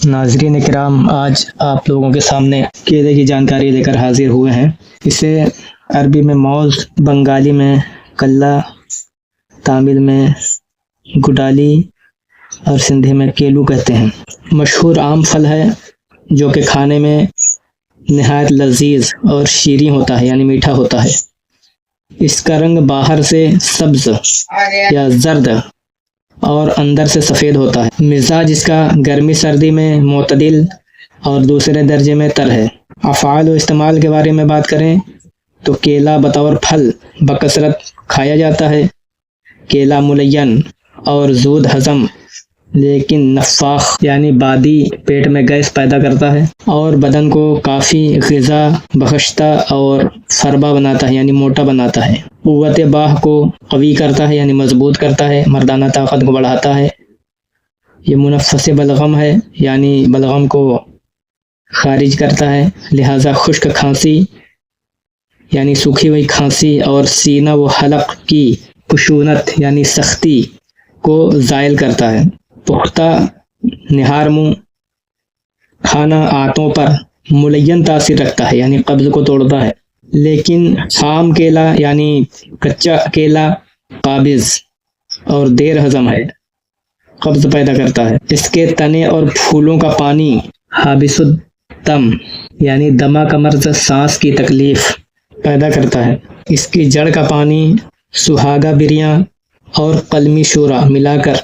ناظرین کرام، آج آپ لوگوں کے سامنے کیلے کی جانکاری لے کر حاضر ہوئے ہیں۔ اسے عربی میں موز، بنگالی میں کلا، تامل میں گڈالی اور سندھی میں کیلو کہتے ہیں۔ مشہور عام پھل ہے جو کہ کھانے میں نہایت لذیذ اور شیریں ہوتا ہے، یعنی میٹھا ہوتا ہے۔ اس کا رنگ باہر سے سبز یا زرد اور اندر سے سفید ہوتا ہے۔ مزاج اس کا گرمی سردی میں معتدل اور دوسرے درجے میں تر ہے۔ افعال و استعمال کے بارے میں بات کریں تو کیلا بطور پھل بکثرت کھایا جاتا ہے۔ کیلا ملین اور زود ہضم لیکن نفاخ یعنی بادی پیٹ میں گیس پیدا کرتا ہے اور بدن کو کافی غذا بخشتا اور فربا بناتا ہے، یعنی موٹا بناتا ہے۔ قوت باہ کو قوی کرتا ہے، یعنی مضبوط کرتا ہے، مردانہ طاقت کو بڑھاتا ہے۔ یہ منفس بلغم ہے، یعنی بلغم کو خارج کرتا ہے، لہذا خشک کھانسی یعنی سوکھی ہوئی کھانسی اور سینہ و حلق کی خشونت یعنی سختی کو زائل کرتا ہے۔ پختہ نہار منہ کھانا آنتوں پر ملین تاثیر رکھتا ہے، یعنی قبض کو توڑتا ہے، لیکن خام کیلا یعنی کچا کیلا قابض اور دیر ہضم ہے، قبض پیدا کرتا ہے۔ اس کے تنے اور پھولوں کا پانی حابس الدم یعنی دمہ کا مرض، سانس کی تکلیف پیدا کرتا ہے۔ اس کی جڑ کا پانی سہاگا بریاں اور قلمی شورا ملا کر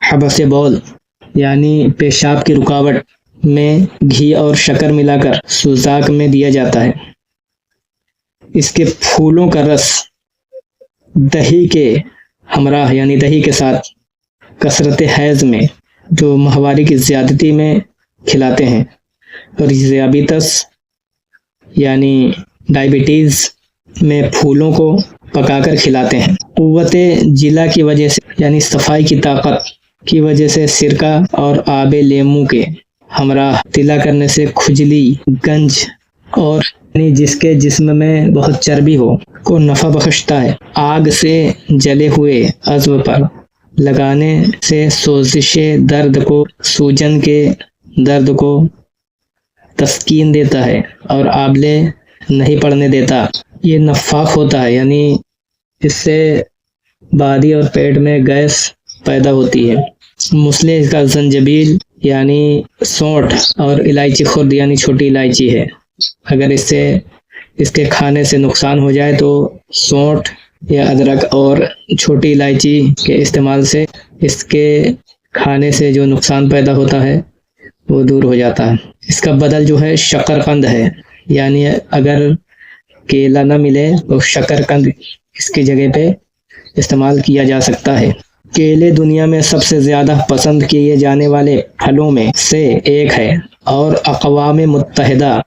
حبس بول یعنی پیشاب کی رکاوٹ میں گھی اور شکر ملا کر سوزاک میں دیا جاتا ہے۔ اس کے پھولوں کا رس دہی کے ہمراہ یعنی دہی کے ساتھ کثرت حیض میں جو ماہواری کی زیادتی میں کھلاتے ہیں، اور ذیابیطس یعنی ڈائبٹیز میں پھولوں کو پکا کر کھلاتے ہیں۔ قوت جلا کی وجہ سے یعنی صفائی کی طاقت کی وجہ سے سرکہ اور آب لیمو کے ہمراہ تلا کرنے سے کھجلی، گنج اور جس کے جسم میں بہت چربی ہو کو نفع بخشتا ہے۔ آگ سے جلے ہوئے عضو پر لگانے سے سوزش درد کو، سوجن کے درد کو تسکین دیتا ہے اور آبلے نہیں پڑنے دیتا۔ یہ نفاخ ہوتا ہے، یعنی اس سے بادی اور پیٹ میں گیس پیدا ہوتی ہے۔ مسلے اس کا زنجبیل یعنی سونٹھ اور الائچی خرد یعنی چھوٹی الائچی ہے۔ اگر اس کے کھانے سے نقصان ہو جائے تو سونٹھ یا ادرک اور چھوٹی الائچی کے استعمال سے اس کے کھانے سے جو نقصان پیدا ہوتا ہے وہ دور ہو جاتا ہے۔ اس کا بدل جو ہے شکر قند ہے، یعنی اگر کیلا نہ ملے تو شکر قند اس کی جگہ پہ استعمال کیا جا سکتا ہے۔ کیلے دنیا میں سب سے زیادہ پسند کیے جانے والے پھلوں میں سے ایک ہے اور اقوام متحدہ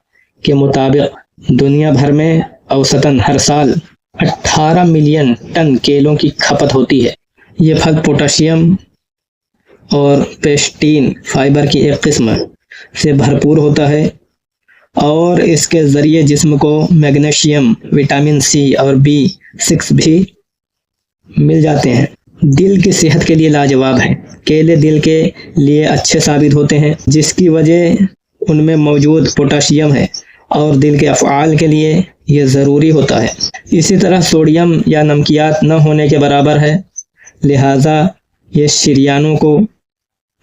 کے مطابق دنیا بھر میں اوسطاً ہر سال 18 ملین ٹن کیلوں کی کھپت ہوتی ہے۔ یہ پھل پوٹاشیم اور پیسٹین فائبر کی ایک قسم سے بھرپور ہوتا ہے اور اس کے ذریعے جسم کو میگنیشیم، وٹامن سی اور B6 بھی مل جاتے ہیں۔ دل کی صحت کے لیے لاجواب ہیں۔ کیلے دل کے لیے اچھے ثابت ہوتے ہیں، جس کی وجہ ان میں موجود پوٹاشیم ہے اور دل کے افعال کے لیے یہ ضروری ہوتا ہے۔ اسی طرح سوڈیم یا نمکیات نہ ہونے کے برابر ہے، لہذا یہ شریانوں کو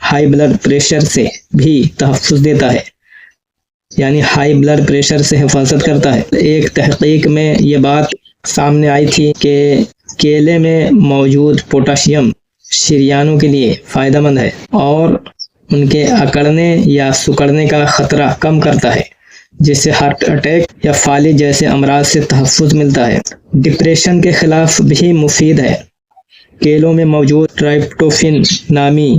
ہائی بلڈ پریشر سے بھی تحفظ دیتا ہے، یعنی ہائی بلڈ پریشر سے حفاظت کرتا ہے۔ ایک تحقیق میں یہ بات سامنے آئی تھی کہ کیلے میں موجود پوٹاشیم شریانوں کے لیے فائدہ مند ہے اور ان کے اکڑنے یا سکڑنے کا خطرہ کم کرتا ہے، جس سے ہارٹ اٹیک یا فالج جیسے امراض سے تحفظ ملتا ہے۔ ڈپریشن کے خلاف بھی مفید ہے۔ کیلوں میں موجود ٹرائپٹوفین نامی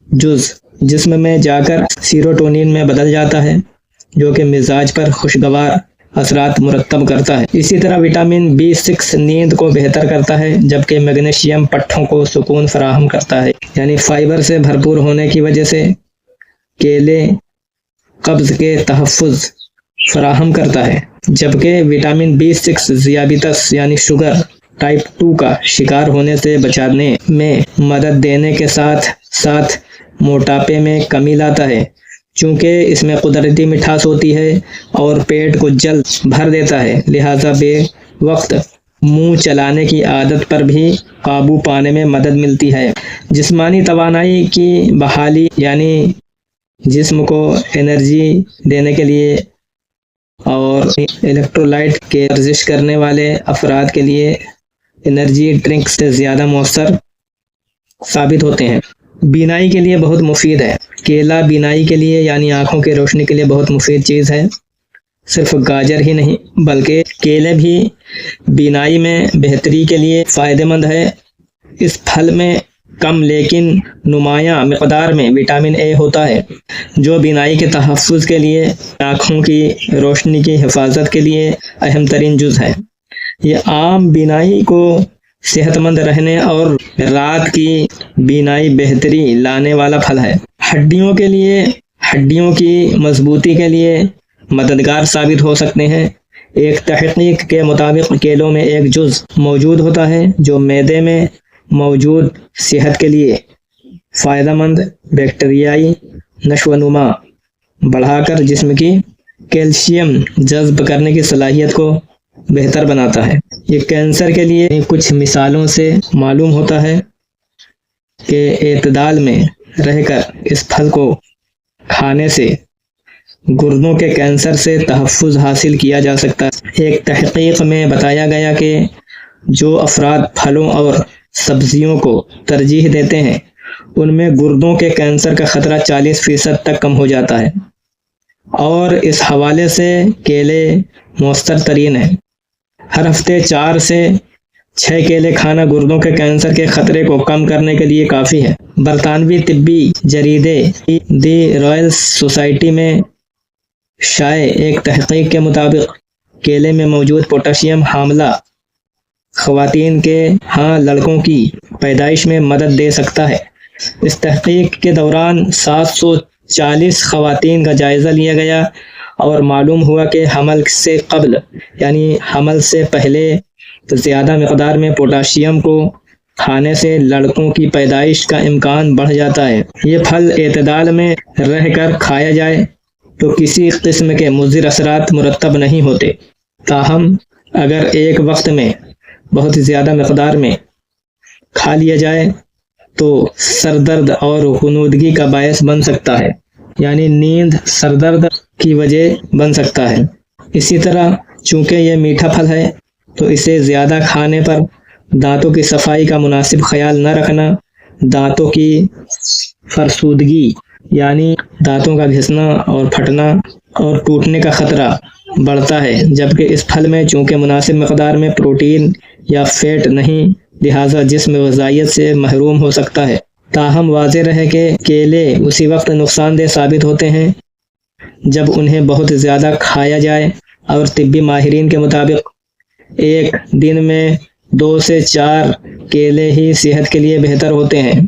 جز جسم میں جا کر سیروٹونین میں بدل جاتا ہے، جو کہ مزاج پر خوشگوار اثرات مرتب کرتا ہے۔ اسی طرح وٹامن B6 نیند کو بہتر کرتا ہے، جبکہ میگنیشیم پٹھوں کو سکون فراہم کرتا ہے۔ یعنی فائبر سے بھرپور ہونے کی وجہ سے کیلے قبض کے تحفظ فراہم کرتا ہے، جبکہ وٹامن B6 ذیابیطس یعنی شوگر ٹائپ 2 کا شکار ہونے سے بچانے میں مدد دینے کے ساتھ ساتھ موٹاپے میں کمی لاتا ہے۔ چونکہ اس میں قدرتی مٹھاس ہوتی ہے اور پیٹ کو جلد بھر دیتا ہے، لہٰذا بے وقت منہ چلانے کی عادت پر بھی قابو پانے میں مدد ملتی ہے۔ جسمانی توانائی کی بحالی، یعنی جسم کو انرجی دینے کے لیے اور الیکٹرولائٹ کے ورزش کرنے والے افراد کے لیے انرجی ڈرنکس سے زیادہ مؤثر ثابت ہوتے ہیں۔ بینائی کے لیے بہت مفید ہے۔ کیلا بینائی کے لیے یعنی آنکھوں کی روشنی کے لیے بہت مفید چیز ہے۔ صرف گاجر ہی نہیں بلکہ کیلے بھی بینائی میں بہتری کے لیے فائدہ مند ہے۔ اس پھل میں کم لیکن نمایاں مقدار میں وٹامن اے ہوتا ہے، جو بینائی کے تحفظ کے لیے، آنکھوں کی روشنی کی حفاظت کے لیے اہم ترین جز ہے۔ یہ عام بینائی کو صحت مند رہنے اور رات کی بینائی بہتری لانے والا پھل ہے۔ ہڈیوں کے لیے، ہڈیوں کی مضبوطی کے لیے مددگار ثابت ہو سکتے ہیں۔ ایک تحقیق کے مطابق کیلوں میں ایک جز موجود ہوتا ہے جو معدے میں موجود صحت کے لیے فائدہ مند بیکٹیریائی نشو و نما بڑھا کر جسم کی کیلشیم جذب کرنے کی صلاحیت کو بہتر بناتا ہے۔ یہ کینسر کے لیے کچھ مثالوں سے معلوم ہوتا ہے کہ اعتدال میں رہ کر اس پھل کو کھانے سے گردوں کے کینسر سے تحفظ حاصل کیا جا سکتا ہے۔ ایک تحقیق میں بتایا گیا کہ جو افراد پھلوں اور سبزیوں کو ترجیح دیتے ہیں ان میں گردوں کے کینسر کا خطرہ 40% تک کم ہو جاتا ہے، اور اس حوالے سے کیلے مؤثر ترین ہیں۔ ہر ہفتے 4 سے 6 کیلے کھانا گردوں کے کینسر کے خطرے کو کم کرنے کے لیے کافی ہے۔ برطانوی طبی جریدے دی رائل سوسائٹی میں شائع ایک تحقیق کے مطابق کیلے میں موجود پوٹاشیم حاملہ خواتین کے ہاں لڑکوں کی پیدائش میں مدد دے سکتا ہے۔ اس تحقیق کے دوران 740 خواتین کا جائزہ لیا گیا اور معلوم ہوا کہ حمل سے قبل یعنی حمل سے پہلے زیادہ مقدار میں پوٹاشیم کو کھانے سے لڑکوں کی پیدائش کا امکان بڑھ جاتا ہے۔ یہ پھل اعتدال میں رہ کر کھایا جائے تو کسی قسم کے مضر اثرات مرتب نہیں ہوتے، تاہم اگر ایک وقت میں بہت زیادہ مقدار میں کھا لیا جائے تو سر درد اور غنودگی کا باعث بن سکتا ہے، یعنی نیند سر درد کی وجہ بن سکتا ہے۔ اسی طرح چونکہ یہ میٹھا پھل ہے تو اسے زیادہ کھانے پر دانتوں کی صفائی کا مناسب خیال نہ رکھنا دانتوں کی فرسودگی یعنی دانتوں کا گھسنا اور پھٹنا اور ٹوٹنے کا خطرہ بڑھتا ہے، جبکہ اس پھل میں چونکہ مناسب مقدار میں پروٹین یا فیٹ نہیں، لہٰذا جسم غذائیت سے محروم ہو سکتا ہے۔ تاہم واضح رہے کہ کیلے اسی وقت نقصان دہ ثابت ہوتے ہیں جب انہیں بہت زیادہ کھایا جائے، اور طبی ماہرین کے مطابق ایک دن میں 2 سے 4 کیلے ہی صحت کے لیے بہتر ہوتے ہیں،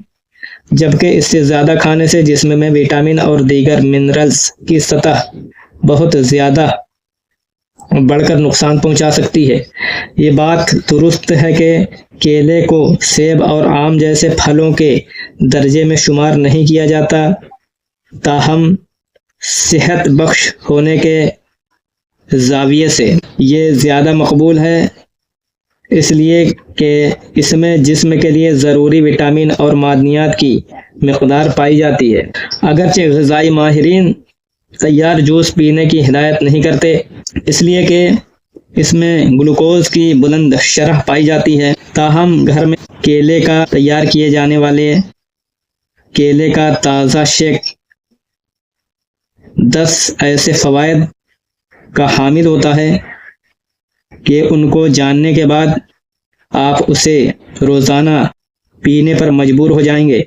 جبکہ اس سے زیادہ کھانے سے جسم میں وٹامن اور دیگر منرلز کی سطح بہت زیادہ بڑھ کر نقصان پہنچا سکتی ہے۔ یہ بات درست ہے کہ کیلے کو سیب اور آم جیسے پھلوں کے درجے میں شمار نہیں کیا جاتا، تاہم صحت بخش ہونے کے زاویے سے یہ زیادہ مقبول ہے، اس لیے کہ اس میں جسم کے لیے ضروری وٹامن اور معدنیات کی مقدار پائی جاتی ہے۔ اگرچہ غذائی ماہرین تیار جوس پینے کی ہدایت نہیں کرتے، اس لیے کہ اس میں گلوکوز کی بلند شرح پائی جاتی ہے، تاہم گھر میں کیلے کا تیار کیے جانے والے کیلے کا تازہ شیک 10 ایسے فوائد کا حامل ہوتا ہے کہ ان کو جاننے کے بعد آپ اسے روزانہ پینے پر مجبور ہو جائیں گے۔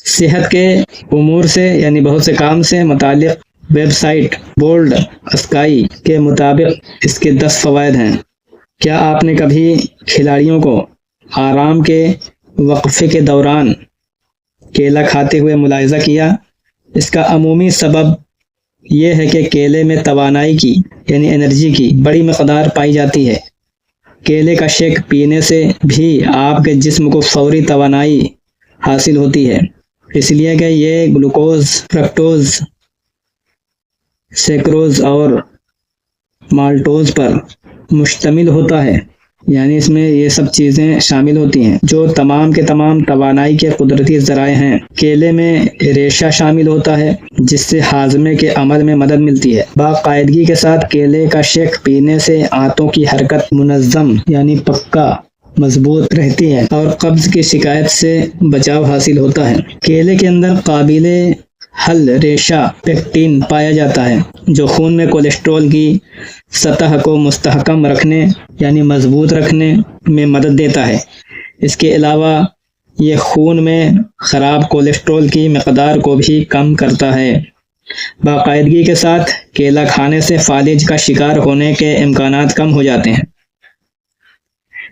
صحت کے امور سے یعنی بہت سے کام سے متعلق ویب سائٹ بولڈ اسکائی کے مطابق اس کے 10 فوائد ہیں۔ کیا آپ نے کبھی کھلاڑیوں کو آرام کے وقفے کے دوران کیلا کھاتے ہوئے ملاحظہ کیا؟ اس کا عمومی سبب یہ ہے کہ کیلے میں توانائی کی یعنی انرجی کی بڑی مقدار پائی جاتی ہے۔ کیلے کا شیک پینے سے بھی آپ کے جسم کو فوری توانائی حاصل ہوتی ہے، اس لیے کہ یہ گلوکوز، فرکٹوز سیکروز اور مالٹوز پر مشتمل ہوتا ہے، یعنی اس میں یہ سب چیزیں شامل ہوتی ہیں جو تمام کے تمام توانائی کے قدرتی ذرائع ہیں۔ کیلے میں ریشہ شامل ہوتا ہے جس سے ہاضمے کے عمل میں مدد ملتی ہے۔ باقاعدگی کے ساتھ کیلے کا شیک پینے سے آنتوں کی حرکت منظم یعنی پکا مضبوط رہتی ہے اور قبض کی شکایت سے بچاؤ حاصل ہوتا ہے۔ کیلے کے اندر قابل حل ریشہ پیکٹین پایا جاتا ہے جو خون میں کولیسٹرول کی سطح کو مستحکم رکھنے یعنی مضبوط رکھنے میں مدد دیتا ہے۔ اس کے علاوہ یہ خون میں خراب کولیسٹرول کی مقدار کو بھی کم کرتا ہے۔ باقاعدگی کے ساتھ کیلا کھانے سے فالج کا شکار ہونے کے امکانات کم ہو جاتے ہیں،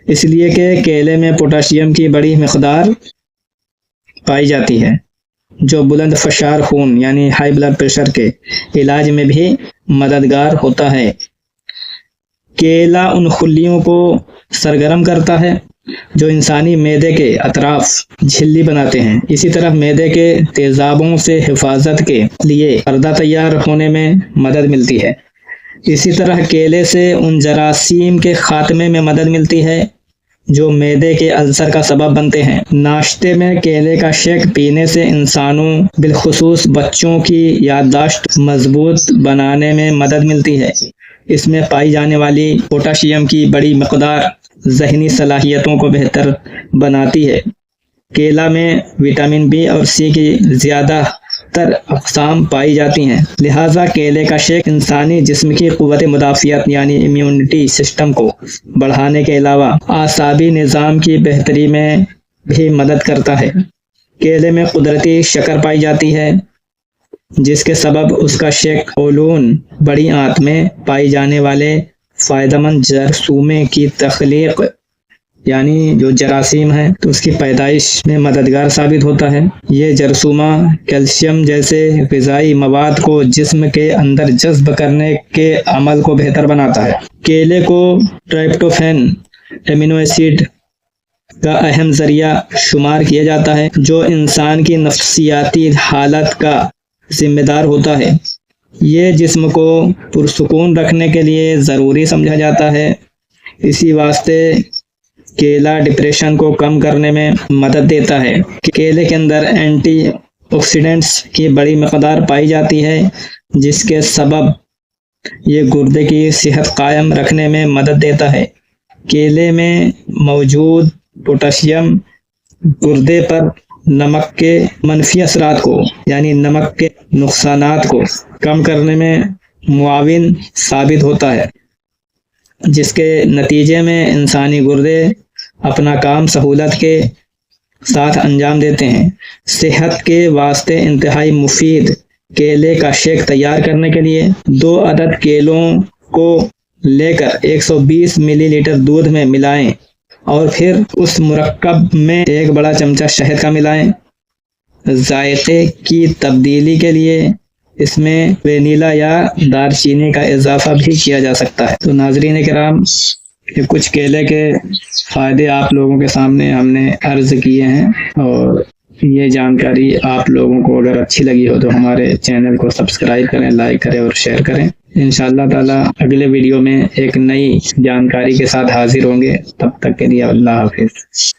اس لیے کہ کیلے میں پوٹاشیم کی بڑی مقدار پائی جاتی ہے جو بلند فشار خون یعنی ہائی بلڈ پریشر کے علاج میں بھی مددگار ہوتا ہے۔ کیلا ان خلیوں کو سرگرم کرتا ہے جو انسانی معدے کے اطراف جھلی بناتے ہیں۔ اسی طرح معدے کے تیزابوں سے حفاظت کے لیے پردہ تیار ہونے میں مدد ملتی ہے۔ اسی طرح کیلے سے ان جراثیم کے خاتمے میں مدد ملتی ہے جو معدے کے السر کا سبب بنتے ہیں۔ ناشتے میں کیلے کا شیک پینے سے انسانوں بالخصوص بچوں کی یادداشت مضبوط بنانے میں مدد ملتی ہے۔ اس میں پائی جانے والی پوٹاشیم کی بڑی مقدار ذہنی صلاحیتوں کو بہتر بناتی ہے۔ کیلا میں وٹامن بی اور سی کی زیادہ تر اقسام پائی جاتی ہیں، لہٰذا کیلے کا شیک انسانی جسم کی قوت مدافعت یعنی امیونٹی سسٹم کو بڑھانے کے علاوہ اعصابی نظام کی بہتری میں بھی مدد کرتا ہے۔ کیلے میں قدرتی شکر پائی جاتی ہے جس کے سبب اس کا شیک اولون بڑی آنت میں پائی جانے والے فائدہ مند جرثومے کی تخلیق یعنی جو جراثیم ہے تو اس کی پیدائش میں مددگار ثابت ہوتا ہے۔ یہ جرثومہ کیلشیم جیسے غذائی مواد کو جسم کے اندر جذب کرنے کے عمل کو بہتر بناتا ہے۔ کیلے کو ٹرائپٹوفین امینو ایسڈ کا اہم ذریعہ شمار کیا جاتا ہے جو انسان کی نفسیاتی حالت کا ذمہ دار ہوتا ہے۔ یہ جسم کو پرسکون رکھنے کے لیے ضروری سمجھا جاتا ہے، اسی واسطے کیلا ڈپریشن کو کم کرنے میں مدد دیتا ہے۔ کیلے کے اندر اینٹی آکسیڈنٹس کی بڑی مقدار پائی جاتی ہے جس کے سبب یہ گردے کی صحت قائم رکھنے میں مدد دیتا ہے۔ کیلے میں موجود پوٹاشیم گردے پر نمک کے منفی اثرات کو یعنی نمک کے نقصانات کو کم کرنے میں معاون ثابت ہوتا ہے، جس کے نتیجے میں انسانی گردے اپنا کام سہولت کے ساتھ انجام دیتے ہیں۔ صحت کے واسطے انتہائی مفید کیلے کا شیک تیار کرنے کے لیے 2 عدد کیلوں کو لے کر 120 ملی لیٹر دودھ میں ملائیں اور پھر اس مرکب میں 1 بڑا چمچہ شہد کا ملائیں۔ ذائقے کی تبدیلی کے لیے اس میں وینیلا یا دار چینی کا اضافہ بھی کیا جا سکتا ہے۔ تو ناظرین کرام، یہ کچھ کیلے کے فائدے آپ لوگوں کے سامنے ہم نے عرض کیے ہیں، اور یہ جانکاری آپ لوگوں کو اگر اچھی لگی ہو تو ہمارے چینل کو سبسکرائب کریں، لائک کریں اور شیئر کریں۔ انشاءاللہ تعالی اگلے ویڈیو میں ایک نئی جانکاری کے ساتھ حاضر ہوں گے، تب تک کے لیے اللہ حافظ۔